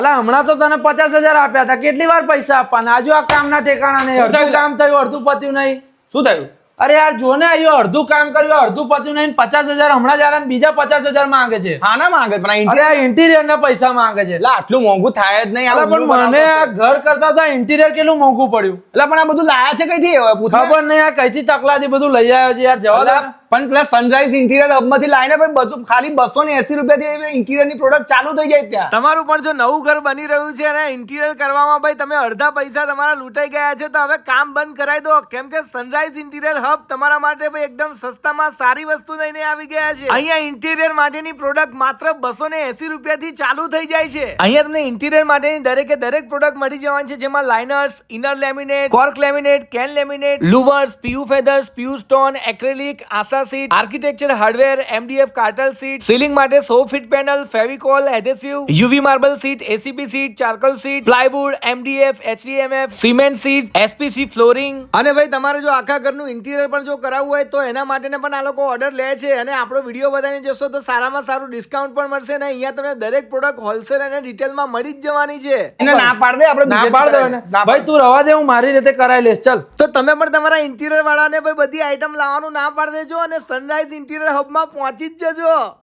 એટલે હમણાં તો તને 50,000 આપ્યા હતા, કેટલી વાર પૈસા આપવાના? આજુ આ કામના ઠેકાણા નહીં, અડધું કામ થયું અડધું પત્યું નહીં. શું થયું? અરે યાર જો ને, આવ્યો અડધું કામ કર્યું અડધું પત્યું નહીં, 50,000 હમણાં જ આયા ને બીજા 50,000 માંગે છે. હા ના માંગે પણ અરે આ ઇન્ટિરિયર ના પૈસા માંગે છે. એટલે આટલું મોંઘું થાય જ નહીં. અરે પણ મને આ ઘર કરતા તો ઇન્ટિરિયર કેટલું મોંઘું પડ્યું. એટલે પણ આ બધું લાયા છે કઈથી? ખબર નહીં આ કઈથી ચકલાથી બધું લઈ આવ્યો છે યાર. જવા દે. પણ પેલા સનરાઈઝ ઇન્ટિરિયર હબ માંથી લાઈને ભાઈ બધું ખાલી 280 રૂપિયાથી ઇન્ટિરિયર ની પ્રોડક્ટ ચાલુ થઈ જાય ત્યાં. તમારું પણ જો નવું ઘર બની રહ્યું છે અને ઇન્ટિરિયર કરવામાં ભાઈ તમે અડધા પૈસા તમારા લૂંટાઈ ગયા છે, તો હવે કામ બંધ કરાવી દો, કેમ કે સનરાઈઝ ઇન્ટિરિયર હબ તમારા માટે ભાઈ એકદમ સસ્તામાં સારી વસ્તુ લઈને આવી ગયા છે. અહીંયા ઇન્ટિરિયર માટેની પ્રોડક્ટ માત્ર 280 રૂપિયાથી ચાલુ થઈ જાય છે. અહીંયા તમને ઇન્ટિરિયર માટેની દરેકે દરેક પ્રોડક્ટ મળી જવાની છે, જેમાં liners, inner laminate, cork laminate, cane laminate, louvers, PU feathers, PU stone, acrylic, આશા સીટ, આર્કિટેક્ચર હાર્ડવેર, MDF કાર્ટલ સીટ, સીલિંગ માટે 100 feet panel, Fevicol, adhesive, UV marble sheet, ACP sheet, charcoal sheet, plywood, MDF, HDMF, cement sheet, SPC flooring. અને ભાઈ તમારે જો આખા ઘરનું interior પણ જો કરાવવું હોય તો એના માટેને પણ આ લોકો ઓર્ડર લે છે, અને આપણો વિડીયો બધાને જશો તો સારામાં સારું ડિસ્કાઉન્ટ પણ મળશે, અને અહીંયા તમને દરેક પ્રોડક્ટ હોલસેલ અને રિટેલમાં મળી જ જવાની છે. એને ના પાડ દે, આપણે ના પાડ દે ને. ભાઈ તું રવા દે, હું મારી રીતે કરાવી લઈશ. ચાલ તો તમે પણ તમારા ઇન્ટિરિયર વાળાને ભાઈ બધી આઈટમ લાવવાનું ના પાડી દેજો અને સનરાઈઝ ઇન્ટિરિયર હબમાં પહોંચી જ જજો.